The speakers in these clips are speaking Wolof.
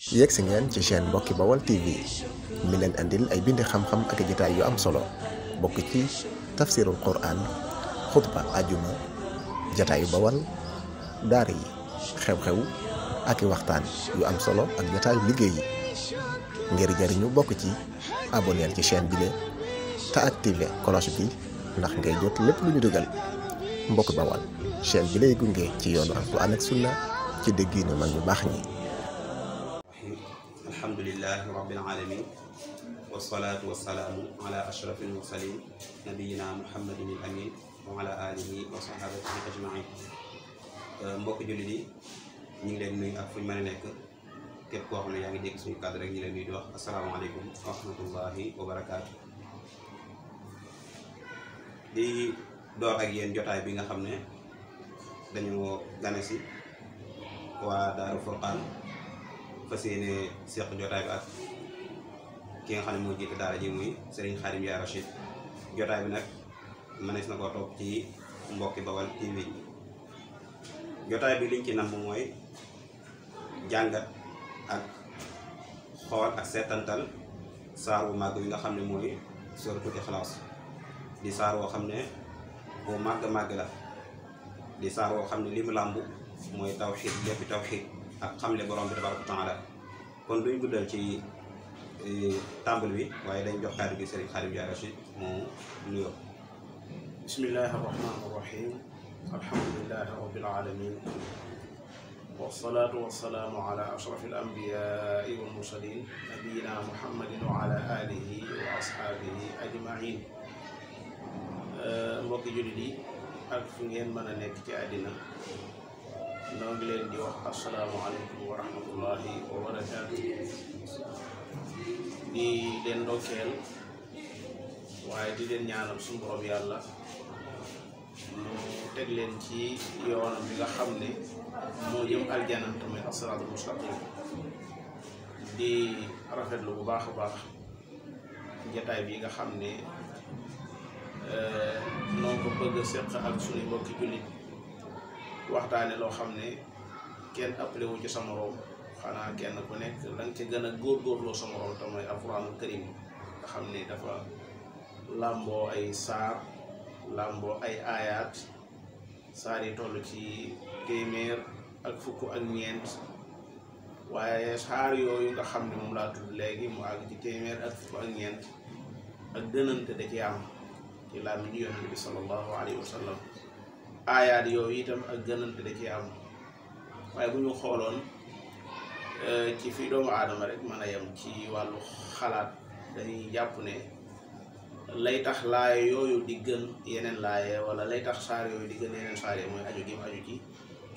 yegg si ngeen ci chaîne Mbokki Bawol TV mi leen andil ay bindi xam-xam ak jotaay yu am solo bokk ci tafsirul Quran xutba ajuma jotaayu bawal daara yi xew-xew ak i waxtaan yu am solo ak jotaayu liggéey yi ngir jariñu bokk ci abonneel ci chaîne bi te activé cloche bi ndax ngay jot lépp lu ñu dugal Mbokki Bawol chaîne bi lay gunge ci yoonu Alxuraan ak sunna ci déggiinu mag ñu baax ñi. alhamdulillahi rabbil alamin wasalaatu wasalaamu ala ashrafil mursalin nabiyina muhammadin al amin wa ala alihi wa sahabatihi ajmain. mbokk jullit yi ñu ngi leen nuyu ak fu ñu mën a nekk képp koo xam ne yaa ngi dégg suñu kàddu rek ñu leen nuyu di wax asalaamaaleykum wa rahmatullahi wa barakaatu. di door ak yéen jotaay bi nga xam ne dañoo gane si waa Daaru Furqaan fas yéene seq jotaay bi ak ki nga xam ne moo jiite daara ji muy Serigne Khadim Ndiaye Rachid. jotaay bi nag mënees na koo topp ci Mbokki Bawol TV. jotaay bi liñ ci nam mooy jàngat ak xool ak seetantal saar wu màgg yi nga xam ne mooy suratul Ixlaas di saar woo xam ne bu màgg la di saar woo xam ne li mu làmb mooy tawxiid lépp tawxiid ak xamle borom bi tabaaraka wa taala. kon duñ guddal ci tàmbal bi waaye dañ jox kàddu gi Serigne Khadim Ndiaye Rachid moo nuyoo. bismillahi rahmaani rahim alhamdulillahi rabbil alamin wasalaatu wasalaamu ala ashrafil anbiyaai wal mursalin nabiyina muhammadin wa ala alihi wa ashaabihi ajmain. mbokki jullit yi ak fu ngeen mën a nekk ci àddina noo ngi leen di wax asalaamaaleykum wa rahmatullahi wa barakaatu. di leen ndokkeel waaye di leen ñaanal suñu borom yàlla mu teg leen ci yoonam bi nga xam ne moo jëm aljana te mooy as-siraatul mustaqim. di rafetlu bu baax a baax jataay bi nga xam ne noo ko bëgg a seq ak suñu mbokki jullit waxtaane loo xam ne kenn appelé wu ci sa moroom xanaa kenn ku nekk la nga ci gën a góorgóorloo sa moroom te mooy alxuraanul karim nga xam ne dafa làmboo ay saar làmboo ay aayaat saar yi toll ci téeméer ak fukk ak ñeent waaye saar yooyu nga xam ne moom laa tudd léegi mu àgg ci téeméer ak fukk ak ñeent ak dënante da ci am ci làmmiñu Yonent bi sallallahu alayhi wa sallam. aayaat yooyu itam ak gënante da ci am waaye bu ñu xooloon ci fi doomu aadama rek mën a yem ci wàllu xalaat dañuy jàpp ne lay tax laaye yooyu di gën yeneen laaye wala lay tax saar yooyu di gën yeneen saar yi mooy aju gi mu aju ci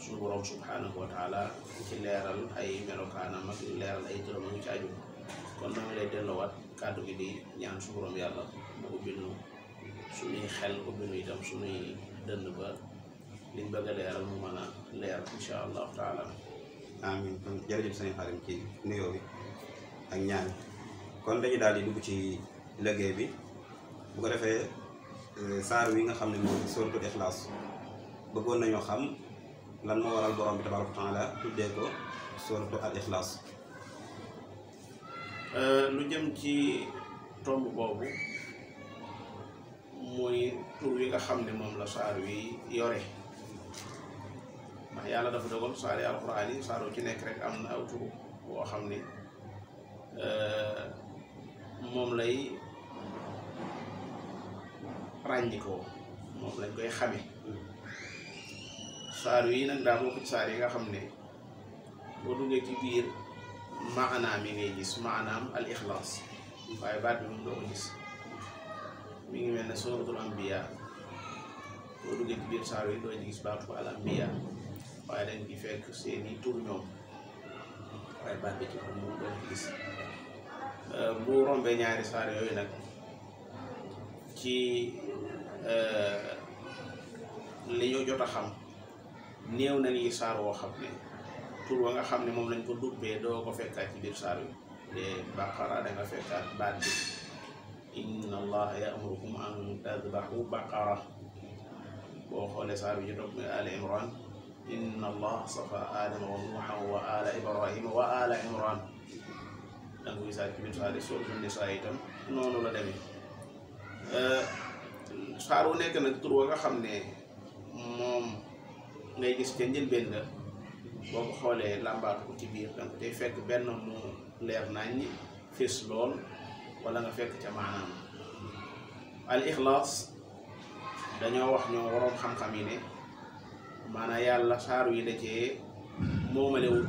suñu borom subhanahu wa taala ci leeral ay melokaanam ak leeral ay turam ñu ci aju. kon na nga lay delloowaat kàddu gi di ñaan suñu borom yàlla mu ubbi nu suñuy xel ubbi nu itam suñuy dënn ba liñ bëgg a leeral mu mën a leer insha allahu taala. amiin. kon jërëjëf sëñ Khadim ci nuyoo bi ak ñaan. kon dañu daal di dugg ci liggéey bi bu ko defee saar wi nga xam ne mooy suratul Ixlaas bëggoon nañoo xam lan moo waral borom bi tabaaraka wa taala tuddee ko suratul al Ixlaas. lu jëm ci tomb boobu muy tur wi nga xam ne moom la saar wi yore ndax yàlla dafa dogal saar yi alxuraan yi saar wu ci nekk rek am na aw tur boo xam ne moom lay ràññikoo moom lañ koy xame. saar yi nag daa bokk ci saar yi nga xam ne boo duggee ci biir maanaam yi ngay gis maanaam al ixlaas waaye baat bi moom doo ko gis. mi ngi mel ne suratul anbiya boo duggee ci biir saar yi doo ci gis baatu al anbiya waaye dañ ci fekk seeni tur ñoom waaye baat bi ci moom doo ci gis. bu rombee ñaari saar yooyu nag ci li ñu jot a xam néew na ni saar woo xam ne tur wa nga xam ne moom lañ ko dubbee doo ko fekkaat ci biir saar yi de baqara da nga fekkaat baat bi inna allaha ya'murukum an tadbahu baqara. boo xoolee saar bi ci topp muy ali imran inna allaha safa adama wa nuuhan wa ala ibrahima wa ala imran tangu isaat ci biir saari suratul nisaa itam noonu la demee saar wu nekk nag tur wa nga xam ne moom ngay gis ca njëlbéen nga boo ko xoolee làmbaatu ko ci biir danga ko tey fekk benn mu leer naññi fés lool wala nga fekk ca maanaam al ixlaas dañoo wax ñoo waroom xam-xam yi ne maanaam yàlla saaru yi da cee moomalewul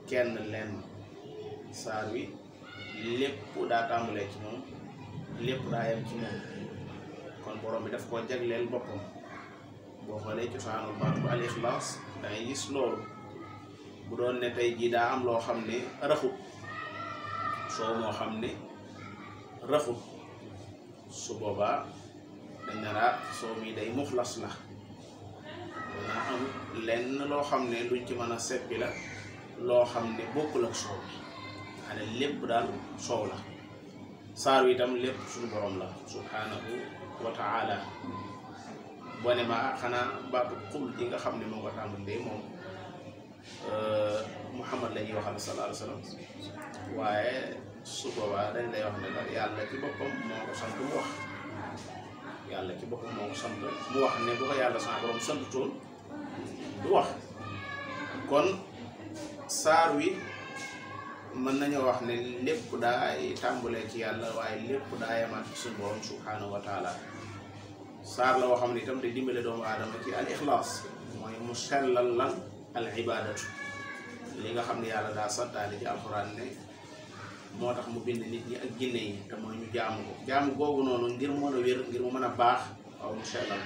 kenn lenn saar wi lépp daa tàmbalee ci moom lépp daa yem ci moom kon borom bi daf koo jagleel boppam boo xoolee cosaanul baatu bu al ixlaas dangay gis loolu bu doon ne tey jii daa am loo xam ne raxut soo moo xam ne raxut su boobaa dañ na raa soo mi day muxlas la danaa am lenn loo xam ne luñ ci mën a seppi la loo xam ne bokkul ak soow bi xane lépp daal soow la saar wi itam lépp suñu borom la subhanahu wa taala boo ne ma xanaa baatu xul ji nga xam ne moo ko tàmbalee moom Muhammad la ñuy waxal sallallahu alayhi wa sallam waaye su boobaa dañ lay wax ne la yàlla ci boppam moo ko sant mu wax yàlla ci boppam moo ko sant mu wax ne bu ko yàlla sa borom sant toon du wax kon saar wi mën nañoo wax ne lépp daay tàmbalee ci yàlla waaye lépp daa yamaat ci suñu borom subhanahu wa taala saar la woo xam ne itam te dimbale doomu aadama ci al ixlaas mooy mu sellal lan al ibadatu li nga xam ne yàlla daa santaane ci alxuraan ne moo tax mu bind nit ñi ak jinne yi te mooy ñu jaamu ko jaamu googu noonu ngir mu mën a wér ngir mu mën a baax waaw mu sellal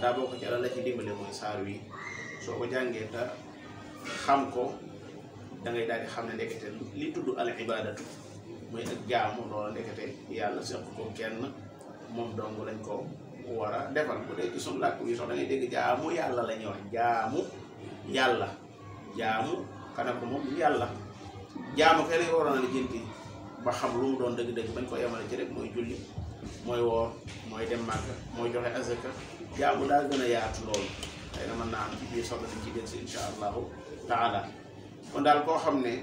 daa bokk ci la ci dimbale mooy saar wi soo ko jàngee te xam ko da ngay daal di xam ne ndekete li tudd al ibadatu muy ak jaamu loola ndekete yàlla seq ko kenn moom dong lañ ko war a defal bu dee ci suñu làkk bi sax da ngay dégg jaamu yàlla la ñuy wax jaamu yàlla jaamu kana ko moom yàlla jaamu kenn waroon a lijjanti ba xam lu mu doon dëgg-dëgg bañ ko yemale ci rek mooy julli mooy woor mooy dem Màkka mooy joxe azaka jaamu daa gën a yaatu loolu xëy na mën naa am ci biir soxla nañ ci gën si insha allahu taala kon daal koo xam ne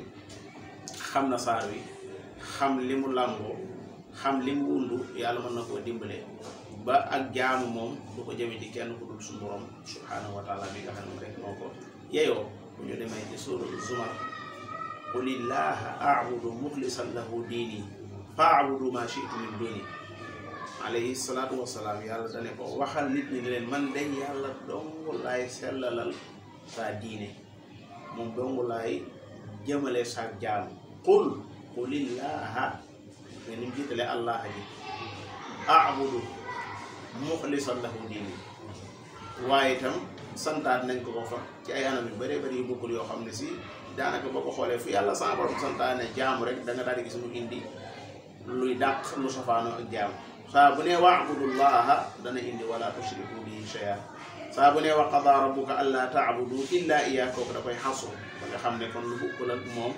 xam na saar wi xam li mu làmboo xam li mu wundu yàlla mën na koo dimbale ba ak jaamu moom du ko jëme ci kenn ku dul suñu borom subhanahu wa taala bi nga xam ne moom rek moo ko yeyoo bu ñu demee ci suuratul Zumar qulillaha a'budu muxlisan lahu diini fa'budu ma shi'tu min duni alayhi salaatu wasalaam yàlla dane ko waxal nit ñi ne leen man day yàlla dong laay sellalal saa diine moom dong laay jëmale saak jaamu qulillaha nga ni mu jiitale allah ji a'budu muxlisan lahu diini waaye itam santaat nañ ko fa ci ay anam yu bëree bëri yu bokkul yoo xam ne si daanaka boo ko xoolee fu yàlla sa borom santaane jaamu rek da nga daal di gis mu indi luy dàq lu safaanoo ak jaamu saa bu nee wa'budullaha dana indi wala tushriku bihi shay'an saa bu nee wa qadaa rabbuka allaa ta'budu illa iyyaahu kooku da koy xasu ba nga xam ne kon lu bokkul ak moom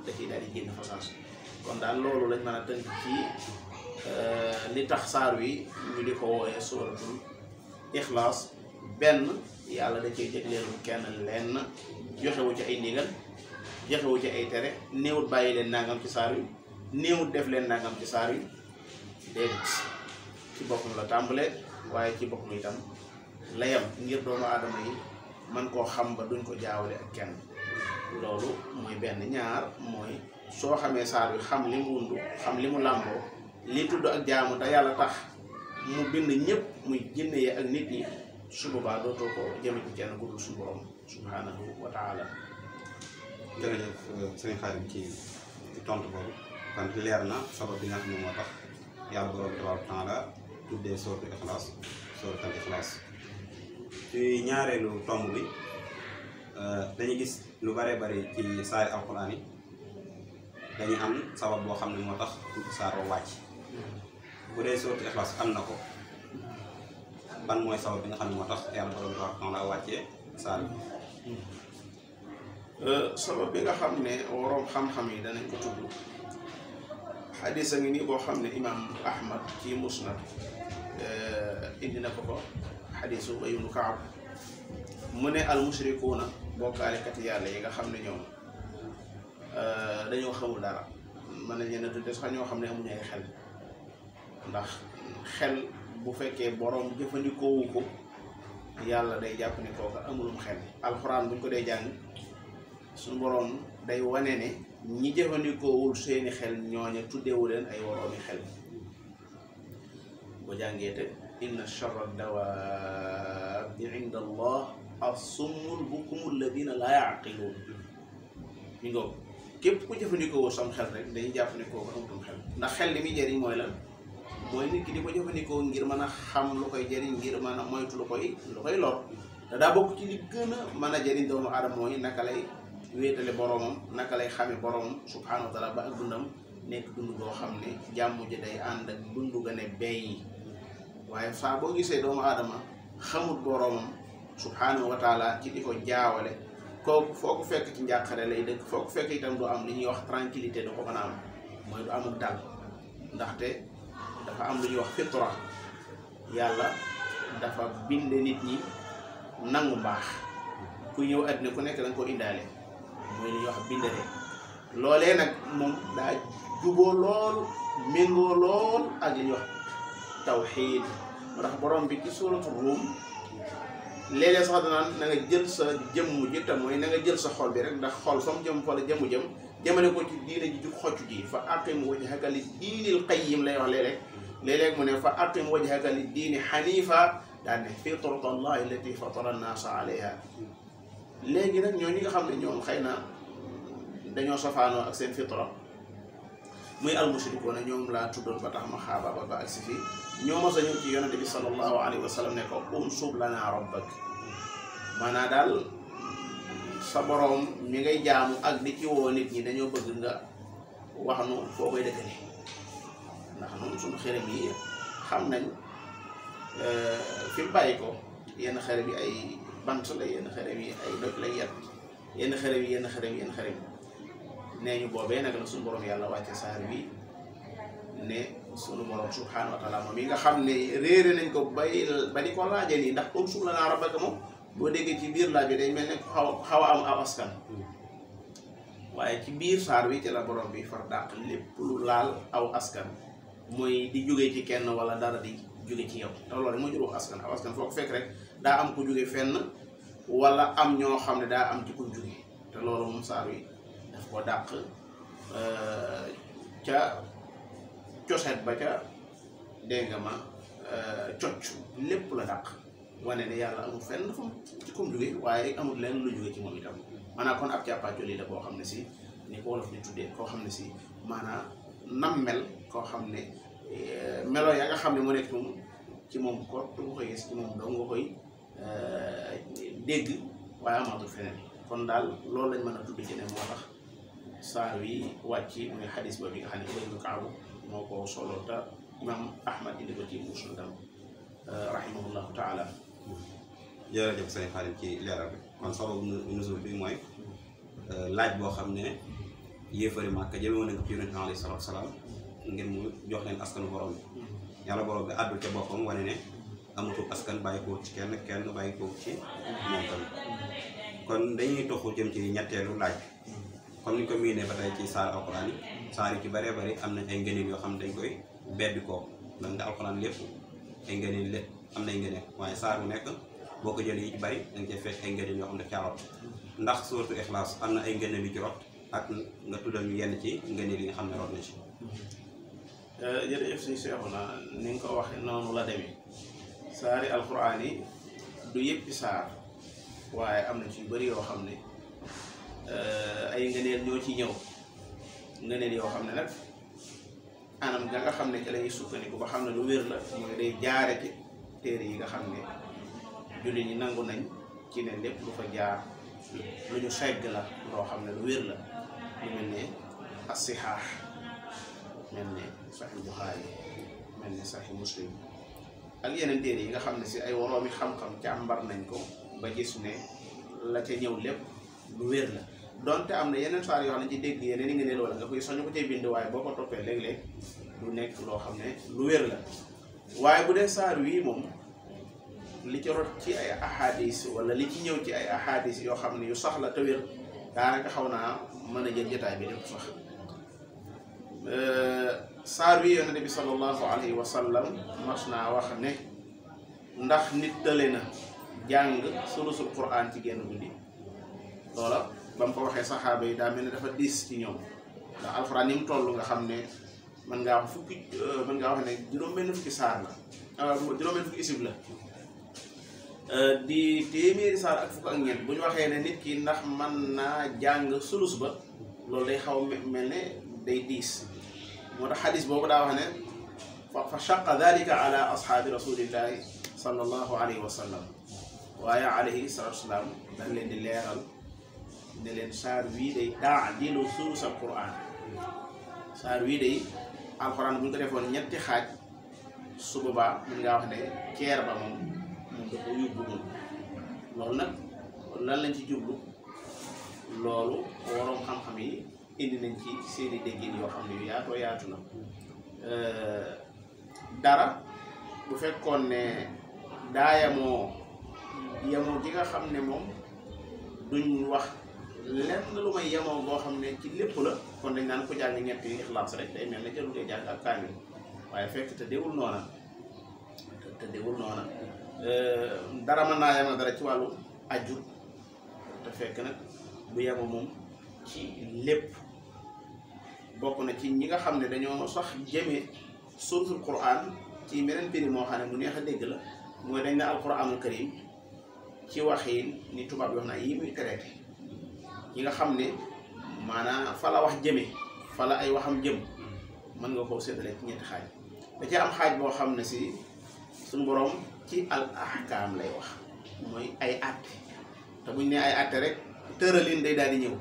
da ciy daal di génn fasaas kon daal loolu lañ mën a tënk ci li tax saar wi ñu di ko wooyee suuratul ixlaas benn yàlla da cee jëgleelu kenn lenn joxewu ci ay ndigal joxewu ci ay tere néewut bàyyi leen nangam ci saar wi néewut def leen nangam ci saar wi déedéet ci boppam la tàmbale waaye ci boppam itam la yem ngir doomu aadama yi man koo xam ba duñ ko jaawale ak kenn loolu mooy benn ñaar mooy soo xamee saar wi xam li mu wundu xam li mu làmboo li tudd ak jaamu te yàlla tax mu bind ñëpp muy jinne yi ak nit ñi su boobaa dootoo ko jëme ci kenn ku dul suñu borom subhanahu wa taala. jërëjëf sëriñ Xaadim ci tontu boobu kon leer na sabab bi nga xam ne moo tax yàlla borom tabaaraka wa taala tuddee sóoratul Ixlaas sóoratul Ixlaas ci ñaareelu tomb bi dañuy gis lu bare bari ci saari alxuraan yi dañuy am sabab boo xam ne moo tax saar wa wàcc bu dee sóoratul Ixlaas am na ko ban mooy sabab bi nga xam ne moo tax yàlla borom tabaaraka wa taala wàccee saar bi. sabab bi nga xam ne waroom xam-xam yi danañ ko tudd xadis a ngi nii boo xam ne imaam Ahmad ci musnad indi na ko ko xadisu Ubay ibn Kaab mu ne al mushrikuuna bokkaalekat yàlla yi nga xam ne ñoom dañoo xamul dara mën nañ leen a tudde sax ñoo xam ne amuñu ay xel ndax xel bu fekkee borom jëfandikoowu ko yàlla day jàpp ne kooka amulum xel. alxuraan buñ ko dee jàng suñu borom day wane ne ñi jëfandikoowul seeni xel ñooña tuddeewu leen ay woroomi xel. boo jàngee te inna charra dawaabi inda allah as-summul bukumu alladina laa yaqiluun ñu ngoog képp ku jëfandikoo sam xel rek dañuy jàpp ne kooku amutum xel ndax xel li muy jëriñ mooy lan mooy nit ki di ko jëfandikoo ngir mën a xam lu koy jëriñ ngir mën a moytu lu koy lor te daa bokk ci li gën a mën a jëriñ doomu aadama mooy naka lay wéetale boromam naka lay xame boromam subhaanahu wa taala ba ak dundam nekk dund goo xam ne jàmm ji day ànd ak dund ga ne bey. waaye saa boo gisee doomu aadama xamut boromam subhaanahu wa taala ci di ko jaawale kooku foo ko fekk ci njàqare lay dëkk foo ko fekk itam du am li ñuy wax tranquillité du ko mën a am mooy du amul dal ndaxte dafa am lu ñuy wax fitra yàlla dafa bind nit ñi nangu mbaax ku ñëw àddina ku nekk da nga ko indaale mooy li ñuy wax bindere loolee nag moom daa juboo lool méngoo lool ak li ñuy wax tawxiid moo tax borom bi ci suuratu Ruum léeg-léeg sax danaan na nga jël sa jëmm ji te mooy na nga jël sa xol bi rek ndax xol fa mu jëm fa la jëmu jëm jëmale ko ci diine ji jug xocc ji fa aqim wajhaka li diinil qayyim lay wax léeg-léeg mu ne fa aqim wajhaka li diini xanifa daan ne fitrata allahi allati fatara annaasa alayha. léegi nag ñoo ñi nga xam ne ñoom xëy na dañoo safaanoo ak seen fitra muy almushrikuuna ñoom laa tuddoon ba tax ma xaabaaba ba agsi fii ñoo mos a ñëw ci yonente bi sallallahu alayhi wa sallam ne ko unsub lana rabbak maanaam daal sa boroom mi ngay jaamu ak di ci woo nit ñi dañoo bëgg nga wax nu foo koy dëkkale ndax noonu suñu xërëm yi xam nañ fi mu bàyyi ko yenn xërëm yi ay bant la yenn xërëm yi ay doj lay yet yenn xërëm yi nee ñu boobee nag la suñu borom yàlla wàcce saar wi ne suñu borom subhaanahu wa taala moom yi nga xam ne réere nañ ko ba di ko laaje nii ndax unsub lanaa rabbaka moom boo déggee ci biir laaj bi day mel ne xaw a am aw askan waaye ci biir saar wi ci la borom bi far dàq lépp lu laal aw askan mooy di jóge ci kenn wala dara di jóge ci yow te loolu rek moo jur wax askan aw askan foo ko fekk rek daa am ku jóge fenn wala am ñoo xam ne daa am ci ku jóge te loolu moom saar wi daf ko dàq ca coset ba ca dégg nga ma cocc lépp la dàq wane ne yàlla amul fenn fu ci kum jóge waaye amul lenn lu jóge ci moom itam maanaam kon ab càppaacoli la boo xam ne si ni ko wolof di tuddee koo xam ne si maanaam nam mel koo xam ne melo ya nga xam ne mu nekk moom ci moom ko du nga koy gis ci moom doo nga koy dégg waaye amaatul feneen kon daal loolu lañ mën a tudd ci ne moo tax saar wi wàcc muy xadis ba bi nga xam ne Ubay ibn Ka'b moo ko solo te imam Ahmad indi ko ci musnadam rahimahullahu taala. jërëjëf sëñ Xaadim ci leeral bi kon sababu nuzul bi mooy laaj boo xam ne yéefari Màkka jëme woon nañ ko ci Yonent bi alayhi salaatu wa salaam ngir mu jox leen askanu borom bi yàlla borom bi àddul ca boppam wane ne amatul askan bàyyi ko ci kenn bàyyi ko ci moom tamit kon dañuy toxu jëm ci ñetteelu laaj comme ni ko miinee ba tey ci saar alxuraan yi saar yi ci bëree bëri am nañ ay ngëneel yoo xam ne dañ koy beddi koo ndax nga alxuraan lépp ay ngëneel lépp am nay ngëneel waaye saar bu nekk boo ko jëlee yi ci bëri da nga cee fekk ay ngëneel yoo xam ne daf caa rot ndax suuratu Ixlaas am na ay ngëneel yu ci rot ak nga tuddal ñu yenn ci ngëneel yi nga xam ne rot na ci. jërëjëf suñu Seexuna ni nga ko waxee noonu la demee saari alxuraan yi du yëppi saar waaye am na ci yu bëri yoo xam ne ay ngëneel ñoo ci ñëw ngëneel yoo xam ne nag anam nga nga xam ne ci lañuy sukkandiku ba xam ne lu wér la mooy day jaare ci téere yi nga xam ne jullit ñi nangu nañ ci ne lépp lu fa jaar lu ñu segg la loo xam ne lu wér la lu mel ne as-sihaax mel ne Sahih Bukhari mel ne Sahih Muslim ak yeneen téere yi nga xam ne si ay woroomi xam-xam càmbar nañ ko ba gis ne la ca ñëw lépp lu wér la donte am na yeneen saar yoo xam ne ci dégg yeneen i nga neel wala nga koy soñu ko cay bind waaye boo ko toppee léeg-léeg du nekk loo xam ne lu wér la waaye bu dee saar wii moom li ci rot ci ay ahadis wala li ci ñëw ci ay ahadis yoo xam ne yu sax la te wér daanaka xaw naa mën a jël jotaay bi lépp sax saar wi yonent bi sallallahu alayhi wa sallam mas naa wax ne ndax nit tële na jàng sulusul Qur'an ci genn guddi loola ba mu ko waxee saxaaba yi daa mel ne dafa diis ci ñoom ndax alxuraan ni mu toll nga xam ne mën ngaa wax ne juróom-benn fukki saar la juróom-benn fukki isib la di téeméeri saar ak fukk ak ñeent bu ñu waxee ne nit ki ndax mën naa jàng sulus ba loolu day xaw mel ne day diis moo tax xadis boobu daa wax ne fa shaqa dalika ala ashaabi rasulillahi sallallahu alayhi wa sallam waaye alayhi salatu wasalaam dañ leen di leeral ne leen saar wii day taadilu sulus al Qur'an saar wii day alxuraan bu ñu ko defoon ñetti xaaj su boobaa mën ngaa wax ne ceer ba moom da ko yóbbu moom loolu nag lan lañ ci jublu loolu waroom xam-xam yi indi nañ ci seeni déggin yoo xam ne yu yaatoo yaatu na dara bu fekkoon ne daa yemoo gi nga xam ne moom duñ wax lenn lu may yemoo goo xam ne ci lépp la kon dañ naan ko jàng ñetti ixlaas rek day mel ne jarul ngay jàng ak kaamil waaye fekk te déwul noona dara mën naa yemoo dara ci wàllu aju te fekk nag bu yemoo moom ci lépp bokk na ci ñi nga xam ne dañoo sax jëmee suratul Qur'an ci meneen piri moo xam ne mu neex a dégg la mooy dañ ne alquranul karim ci waxin ni tubaab yi wax naa yi muy traité yi nga xam ne maanaam fa la wax jëme fa la ay waxam jëm mën nga koo séddale ci ñetti xaaj da ci am xaaj boo xam ne si suñu boroom ci al ahkaam lay wax mooy ay àtte te buñ ne ay àtte rek tëralin day daal di ñëw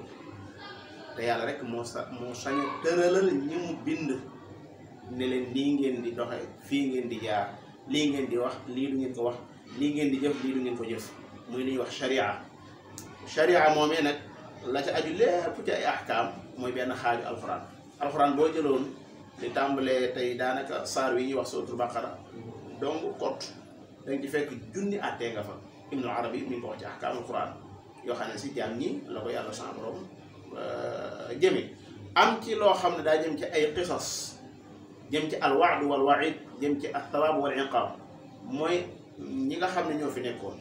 te yàlla rek moo sañ a tëralal ñi mu bind ne leen lii ngeen di doxe fii ngeen di jaar lii ngeen di wax lii du ngeen ko wax lii ngeen di jëf lii du ngeen ko jëf muy li ñuy wax sharia moomee nag la ca aju lépp ci ay ahkaam mooy benn xaaju alxuraan boo jëloon di tàmbalee tey daanaka saar wi ñuy wax suratul baqara donc kot dañ ci fekk junni àttee nga fa ibnu arabi mi ngi ko wax ci ahkaamul quran yoo xam ne si jaam ñi la ko yàlla sa borom jëme am ci loo xam ne daa jëm ci ay qisas jëm ci alwaadu wal waid jëm ci althawaab wal iqaab mooy ñi nga xam ne ñoo fi nekkoon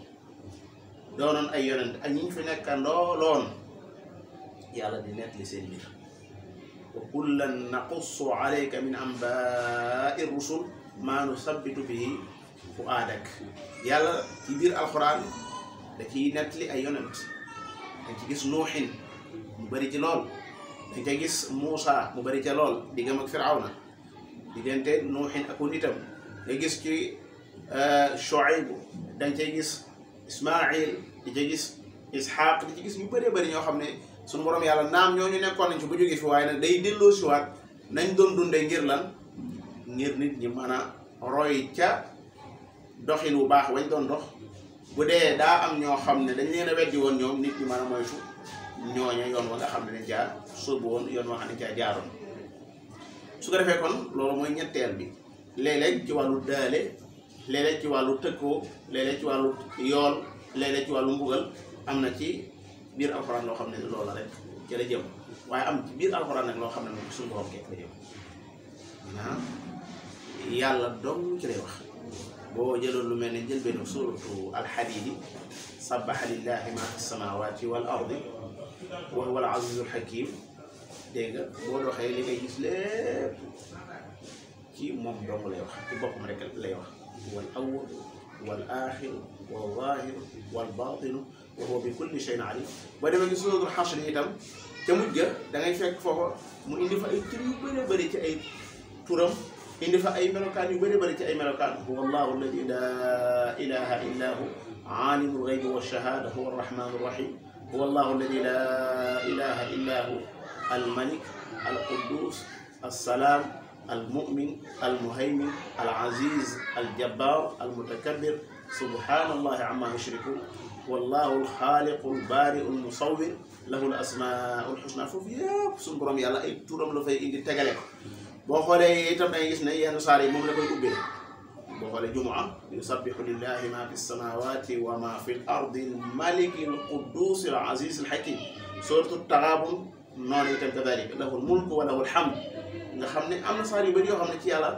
doonoon ay yonent ak ñi ñu fi nekkandooloon yàlla di nettali seen mbir wa kullan naqussu alayka min anbaai rusul maa nusabbitu bihi fuaadak yàlla ci biir alxuraan da ciy nettali ay yonent dañ ci gis nuuxin mu bëri ci lool dañ ca gis Muusa mu bëri ca lool diggam ak Firawna diggante nuuxin ak nitam nga gis ci Shuayb dañ cay gis Ismaayil di ca gis Isxaaq di ci gis ñu bëree bëri ñoo xam ne suñu borom yàlla naam ñooñu nekkoon nañ ci bu jógee fi waaye nag day delloo siwaat nañ doon dundee ngir lan ngir nit ñi mën a roy ca doxin wu baax wañ doon dox bu dee daa am ñoo xam ne dañ leen a weddi woon ñoom nit ñi mën a moytu ñooña yoon wa nga xam ne dañ caa sóobu woon yoon wa xam ne dañ caa jaaroon su ko defee kon loolu mooy ñetteel bi léeg-léeg ci wàllu daale léeg-léeg ci wàllu tëkkoo léeg-léeg ci wàllu yool léeg-léeg ci wàllu mbugal am na ci biir alxuraan loo xam ne loola rek ci la jëm waaye am ci biir alxuraan nag loo xam ne moom suñu borom kekk la jëm maanaam yàlla dong ci lay wax boo jëloon lu mel ne njëlbeenu suuratu alxadiidi sabbaha lillahi ma fi samawati wal ardi wa huwa al azizul hakim dégg nga boo doxee li ngay gis lépp ci moom dong lay wax ci boppam rek lay wax wal awwal wal aaxiru wal zaahiru wal baatinu wa huwa bi kulli shay'in alim boo demee ci suuratul xashr itam ca mujj ga da ngay fekk foofa mu indi fa ay tur yu bëri bëri ci ay turam indi fa ay melokaan yu bëri bëri ci ay melokaan huwa allahu alladi laa ilaha illa hu aalimul ghaybi wa shahaada huwa arrahmanu rahim huwa allahu alladi laa ilaha illa hu almalik alquddus assalaam almu'min almuhaymin alaziz aljabbar almutakabbir subhanallahi amma yushrikun wallahu alxaaliqu albaari'u almusawwir lahu alasmaa'u alxusna foofu yëpp suñu borom yàlla ay turam la fay indi tegale ko boo xoolee itam dangay gis ne yenn saar yi moom la koy ubbee boo xoolee jumu'a yusabbihu lillahi ma fi samawati wa ma fi l ardi almaliki alquddus alaziz alhakim suratu Taghabun noonu itam kadalik lahul mulku wa lahul hamd nga xam ne am na saar yu bëri yoo xam ne ci yàlla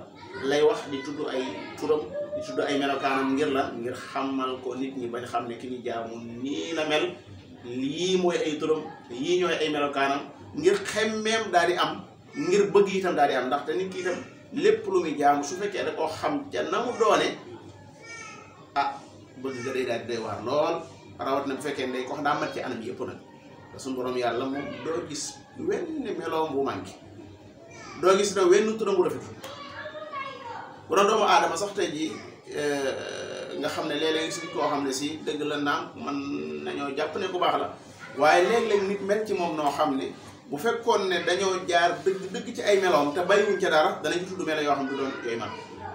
lay wax di tudd ay turam di tudd ay melokaanam ngir lan ngir xamal ko nit ñi bañ xam ne ki ñu jaamu nii la mel lii mooy ay turam yii ñooy ay melokaanam ngir xemmeem daal di am ngir bëgg itam daal di am ndaxte nit ki itam lépp lu muy jaamu su fekkee da koo xam ca na mu doone ah bëgg nga day daal di doy waar lool rawat na bu fekkee ne day ko wax daa mat ci anam yëpp nag te suñu borom yàlla moom doo gis wenn meloom bu manqué doo gis na wenn turam bu rafetul bu doon doomu aadama sax tey jii nga xam ne léeg-léeg si koo xam ne si dëgg la naam man nañoo jàpp ne ku baax la waaye léeg-léeg nit mel ci moom noo xam ne bu fekkoon ne dañoo jaar dëgg ci ay meloom te bàyyiwuñ ca dara danañ tudd melo yoo xam ne du doon yooyu man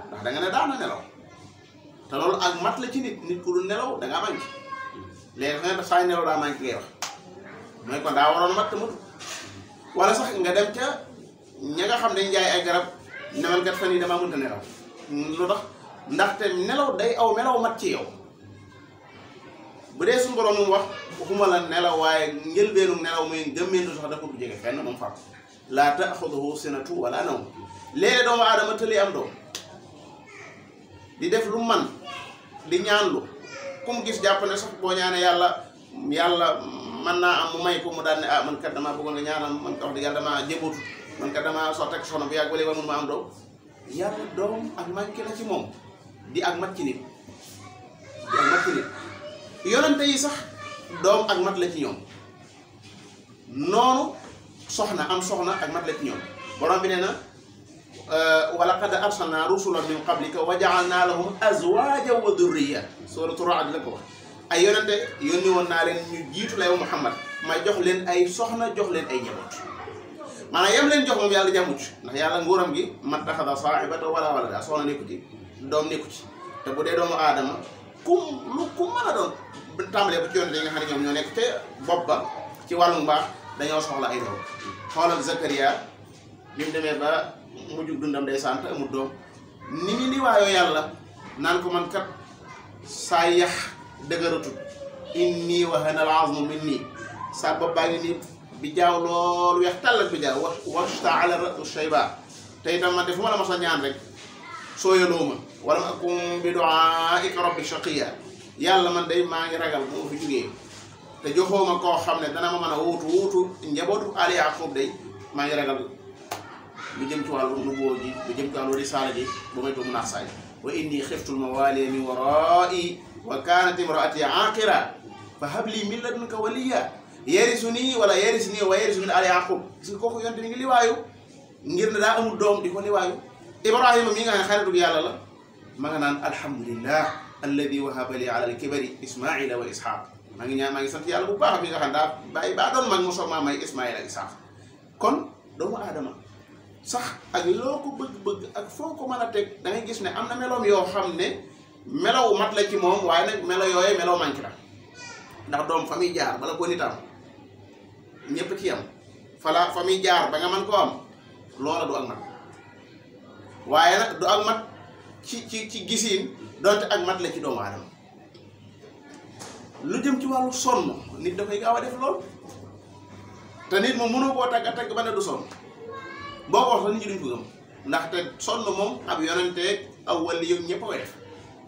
ndax da nga ne daana nelaw te loolu ak mat la ci nit ku dul nelaw da ngaa manqué léegi nga ne saa nelaw daa manqué ngay wax mooy kon daa waroon mat te matu wala sax nga dem ca ña nga xam dañ jaay ay garab ne man kat fan yi damaa mënta nelaw lu tax ndaxte nelaw day aw melaw mat ci yow bu dee suñu borom moom wax waxuma la nelaw waaye njëlbeenu nelaw muy gëmmeentu sax da ko du jege fenn moom fàq laa taaxuduhu sinatu wala nawm léeg-léeg doomu aadama tëlee am doom di def lu man di ñaanlu ku mu gis jàpp ne sax boo ñaanee yàlla mën naa am mu may ko mu daal ne ah man kat damaa bëggoon nga ñaanal man kat wax dëgg yàlla damaa jébootu man kat damaa sotti ak soxna bu yàgg ba léegi mun ma am doom yàlla doom ak manqué la ci moom di ak mat ci nit di ak mat ci nit yonente yi sax doom ak mat la ci ñoom noonu soxna am soxna ak mat la ci ñoom borom bi nee na wa laqad arsalna rusulan min qablika wa ja'alna lahum azwajan wa dhurriyya suratu Ra'd la ko wax ay yonente yónni woon naa leen ñu jiitu la yow Muhammad ma jox leen ay soxna jox leen ay njaboot maanaam yam leen jox moom yàlla jàmmu ci ndax yàlla nguuram gi man taxada saahibata wala walada soxna nekku ci doom nekku ci te bu dee doomu aadama ku mën a doon tàmbalee ba ci yonente yi nga xam ne ñoom ñoo nekk te bopp ba ci wàllu mbaax dañoo soxla ay doom xoolal Zakaria bi mu demee ba mujjug dundam day sant amul doom ni mu liwaayoo yàlla naan ko man kat saa yax dëgëratut inni wahana al-azmu minni sa bopp baa ngi nii bi jaaw loolu weex tàllak bi jaaw wasta'ala ra'su shayba te itam man de fu ma la mos a ñaan rek sooyaloo ma wala ma akum bi du'aa'ika rabbi shaqiyya yàlla man day maa ngi ragal bu ma fi jugee te joxoo ma koo xam ne dana ma mën a wuutu njabootu Ali Yaqub day maa ngi ragal lu jëm ci wàllu nubuwwa ji lu jëm ci wàllu risaala ji ba may toog naax saay wa inni xiftul mawaaliya min waraa'i wa kaanat imraati aaqira fa habli min ladunka waliya yarisuni wala yarisni wa yarisu min ali yaqub gis nga kooku yonte mi ngi liwaayu ngir ne daa amul doom di ko liwaayu Ibrahima mi nga xam ne xaritu yàlla la ma nga naan alhamdulillah alladi wahaba li ala alkibari ismaila wa ishaq maa ngi sant yàlla bu baax bi nga xam ne daa bàyyi baa doon mag mu soog maa may ismaila ak ishaq kon doomu aadama sax ak loo ko bëgg-bëgg ak foo ko mën a teg da ngay gis ne am na meloom yoo xam ne melaw mat la ci moom waaye nag melo yooye melaw manqué la ndax doom fa muy jaar bala ko nitam ñëpp ci yam fa muy jaar ba nga mën koo am loola du ak mat waaye nag du ak mat ci gisiin donte ak mat la ci doomu aadama lu jëm ci wàllu sonn nit da koy gaaw a def lool te nit moom mënoo koo tagg a tagg ba ne du sonn boo ko wax sax nit ñi duñ ko gëm ndaxte sonn moom ab yonenteeg aw wàlli yëpp ñëpp a koy def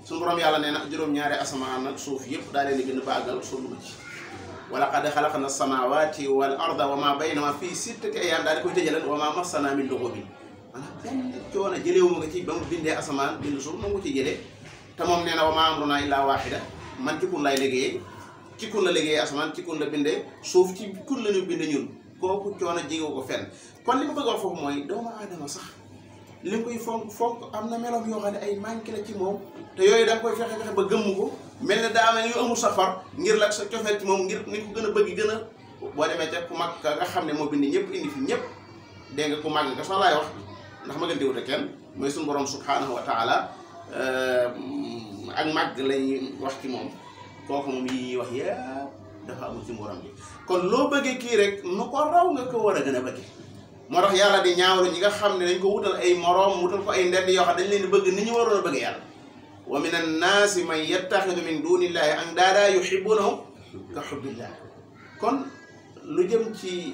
suñu borom yàlla nee na juróom-ñaari asamaan ak suuf yëpp daa leen di gën a baagal sonn ma ci wa laqad xalaqna samawati wal arda wa ma baynahuma fii sittati ayyaam daal di koy tëjaleen wa ma massana min lughubin maanaam benn coono jëleewu ma nga ci ba mu bindee asamaan bind suuf ma ngi ko ci jëlee te moom nee na wa ma amruna illa waahida man ci kun lay liggéeyee ci kun la liggéeyee asamaan ci kun la bindee suuf ci kun la ñu bindee ñun kooku coono jégewu ko fenn kon li ma bëgg a wax foofu mooy doomu aadama sax li koy fonk am na meloom yoo xam ne ay manqué la ci moom te yooyu da nga koy fexe ba gëmm ko mel ne daa mel yu amul safar ngir la sa cofeel ci moom ngir ni ko gën a bëgg gën a boo demee ca ku mag nga xam ne moo bind ñëpp indi fi ñëpp dégg nga ku mag nga sax laay wax ndax ma gën di wute kenn mooy suñu borom subhanahu wa taala ak màgg lay wax ci moom kooku moom yi ñuy wax yëpp dafa amul ci mboram bi kon loo bëggee kii rek nu ko raw nga ko war a gën a bëggee moo tax yàlla di ñaawlu ñi nga xam ne dañ ko wutal ay moroom wutal ko ay ndend yoo xam dañ leen di bëgg ni ñu waroon a bëgg yàlla wa min annaasi man yattaxidu min dunillahi andaada yuhibbunahum ka hubbillah kon lu jëm ci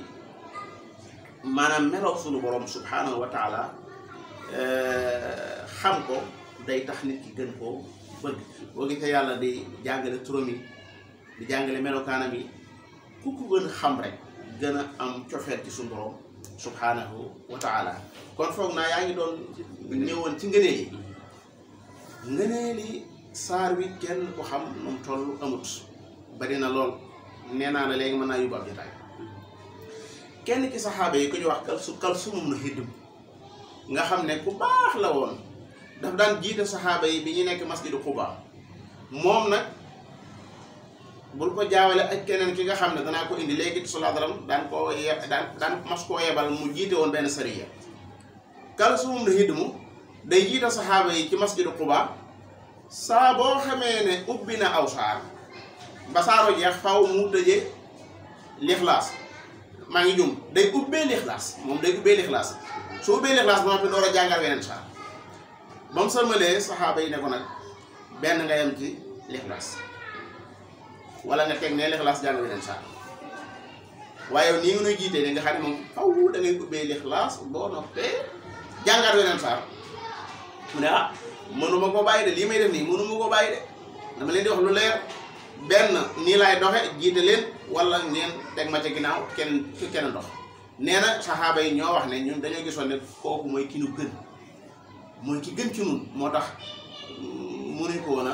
maanaam meloog sunu borom subhanahu wa taala xam ko day tax nit ki gën koo bëgg. boo gisee yàlla di jàngale turam yi di jàngale melokaanam yi ku ko gën a xam rek gën a am cofeet ci sunu borom subhanahu wa taala. kon foog naa yaa ngi doon ñëwoon ci ngëneel yi saar wi kenn ko xam nu mu toll amut bari na lool. nee naa la léegi mën naa yóbbu ab jotaay. kenn ci saxaaba yi ku ñu wax Kalsum ibn Hidm nga xam ne ku baax la woon daf daan jiite saxaaba yi bi ñu nekk masjidu Quba. moom nag bul ko jaawale ak keneen ki nga xam ne danaa ko indi léegi sallallahu alayhi wa sallam daan mas koo yebal mu jiite woon benn sariya. Kalsum ibn Hidm day jiite saxaaba yi ci masjidu Quba saa boo xamee ne ubbi na aw saar ba saaro jeex faw mu tëjee lixlaas. maa ngi jum day ubbee lixlaas moom day ubbee lixlaas su ubbee lixlaas ba noppi door a jàngal weneen saar ba mu sëlmalee saxaaba yi ne ko nag benn nga yem ci lixlaas wala nga teg ne lixlaas jàngal weneen saar waaye nii nga nuy jiitee ne nga xam ne moom faw da ngay ubbee lixlaas boo noppee jàngaat weneen saar mu ne ah mënuma ko bàyyi de lii may def nii mënuma ko bàyyi de dama leen di wax lu leer. benn nii laay doxe jiite leen wala ngeen teg ma ca ginnaaw kenn dox. nee na saxaaba yi ñoo wax ne ñun dañoo gisoon ne kooku mooy ki nu gën mooy ki gën ci nun moo tax mënuñ ko woon a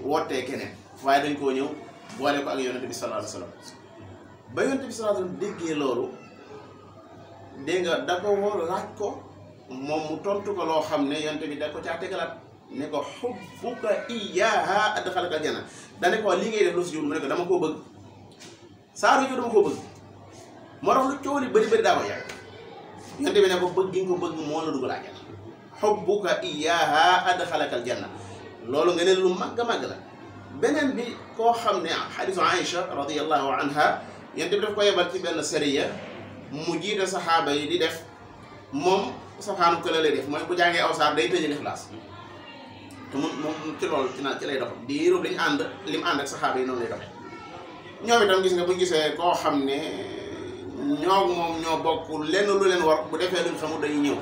wootee keneen waaye dañ koo ñëw boole ko ak yonent bi sallallahu alayhi wa sallam. ba yonent bi sallallahu alayhi wa sallam déggee loolu dégg nga da ko woo laaj ko moom mu tontu ko loo xam ne yonent bi da ko caa tegalaat ne ko hubbuka iyyaha adxalaka aljanna. dane ko li ngay def lu si jublu mu ne ko dama koo bëgg saaru yu dama koo bëgg moo tax lu coow li bëri daa ko yàgg. yonent bi ne ko bëgg gi nga ko bëgg moo la dugal àjjana. hubbuka iyyaha adxalaka aljanna loolu nga ne lu màgg a màgg la. beneen bi koo xam ne xadisu Aïcha radiyallahu anha yonent bi daf ko yebal ci benn sariya mu jiite saxaaba yi di def moom safaanu ko la lay def mooy bu jàngee aw saar day tëjee Ixlaas te moom ci loolu ci lay dox diiru dañu ànd lim ànd ak saxaaba yi noonu lay doxee. ñoom itam gis nga bu gisee koo xam ne moom ñoo bokk lenn lu leen war bu defee luñ xamul dañuy ñëw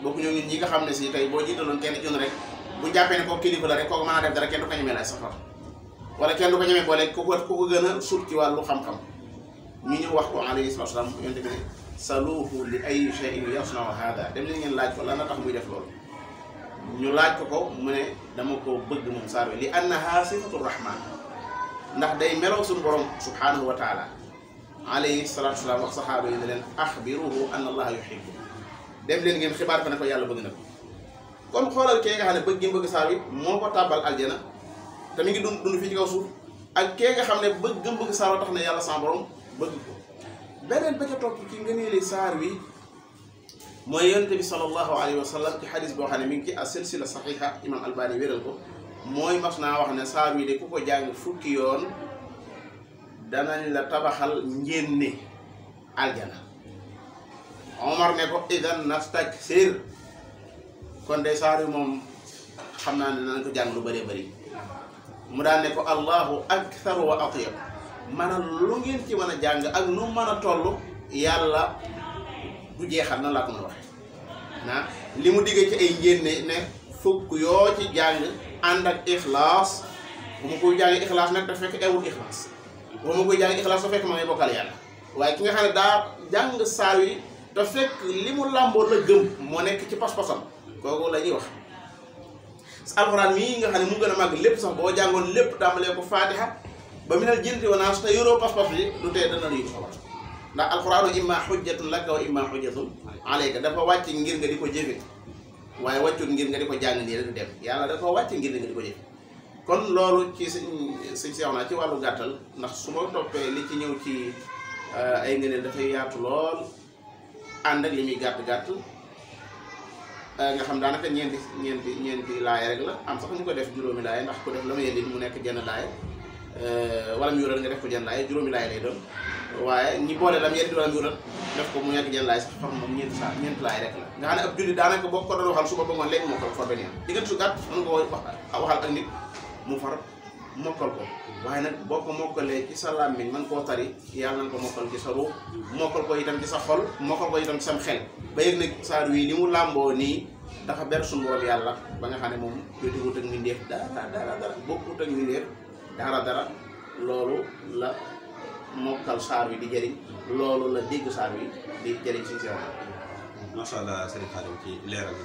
bokk ñoo ñun ñi nga xam ne si tey boo jiitaloon kenn ci rek bu jàppee ne kooku kilifa la rek kooku mën a def dara kenn du ko ñemee laaj safar wala kenn du ko ñemee boole ku ko gën a suut ci wàllu xam-xam ñu ñëw wax ko alayhi salaatu wa salaam yonent bi ne saluuhu li ay shay'in yasna'u hada dem leen ngeen laaj ko lan la tax muy def loolu. ñu laaj ko mu ne dama ko bëgg moom saar wi li annaha sifatu rahman ndax day meloo suñu borom subhanahu wa taala. alayhi salaatu wa salaam wax saxaaba yi ne leen axbiruhu anna allaha yuhibbu dem leen ngeen xibaar ko ne ko yàlla bëgg na ko. kon xoolal kee nga xam ne bëgg gi bëgg saar wi moo ko tàbbal aljana te mi ngi dund fii ci kaw suuf ak kee nga xam ne bëgg bëgg saar wa tax na yàlla sa borom bëgg ko. beneen ba ca topp ci ngëneeli saar wi mooy yonent bi sallallahu alayhi wa sallam ci xadis boo xam ne mi ngi ci as-silsila saxiixa imam Albani wéral ko mooy mas naa wax ne saar wi de ku ko jàng fukki yoon danañ la tabaxal njénne aljana. Omar ne ko idan nastaksir kon de saar wi moom xam naa ne danañ ko jàng lu bëree bëri mu daan ne ko allahu akthar wa atyab maanaam lu ngeen ci mën a jàng ak nu mën a toll yàlla du jeexal nan laa ko mën a waxee naa li mu diggee ci ay njénne ne fukk yoo ci jàng ànd ak ixlaas bu ma koy jàng ixlaas nag dafa fekk ewul ixlaas bu ma koy jàng ixlaas dafa fekk ma ngay bokkal yàlla waaye ki nga xam ne daa jàng saar wi te fekk li mu làmboo la gëm moo nekk ci pas-pasam kooku la ñuy wax. alxuraan mii nga xam ne mu gën a màgg lépp sax boo jàngoon lépp tàmbalee ko faatiha ba minal jinnati wan naas te yoroo pas-pas bi du tee dana nuyu xabar ndax alxuraanu imma xujjatun laka wa imma xujjatun alayka dafa wàcc ngir nga di ko jëfe waaye wàccul ngir nga di ko jàng nii rek dem yàlla dafa wàcc ngir nga di ko jëfe. kon loolu ci sëñ seex naa ci wàllu gàttal ndax su ma toppee li ci ñëw ci ay ngëneel dafay yaatu lool ànd ak li muy gàtt nga xam daanaka ñeenti laaya rek la am sax ñu ko def juróomi laaya ndax ko def la ma yëndit mu nekk jenn laaya wala mu yural nga def ko jenn laaya juróomi laaya lay doon waaye ñi boole lam yëndit wala mu yural def ko mu nekk jenn laaya sax xam moom ñeenti laaya rek la nga xam ne ab julli daanaka boo ko doon waxal suba ba ngoon léegi moo ko for benn yoon diggante su gàtt mën nga ko waxal ak nit mu mokkal ko waaye nag boo ko mokkalee ci sa làmmiñ man koo tari yàlla na ko mokkal ci sa ruux mokkal ko itam ci sa xol mokkal ko itam ci sam xel ba yëg nag saar wii ni mu làmboo nii dafa ber suñu borom yàlla ba nga xam ne moom jotiwut ak mbindeef dara bokkut ak mbindeef dara loolu la mokkal saar wi di jëriñ loolu la dégg saar wi di jëriñ si sew. macha allah Serigne Khadim ci leeral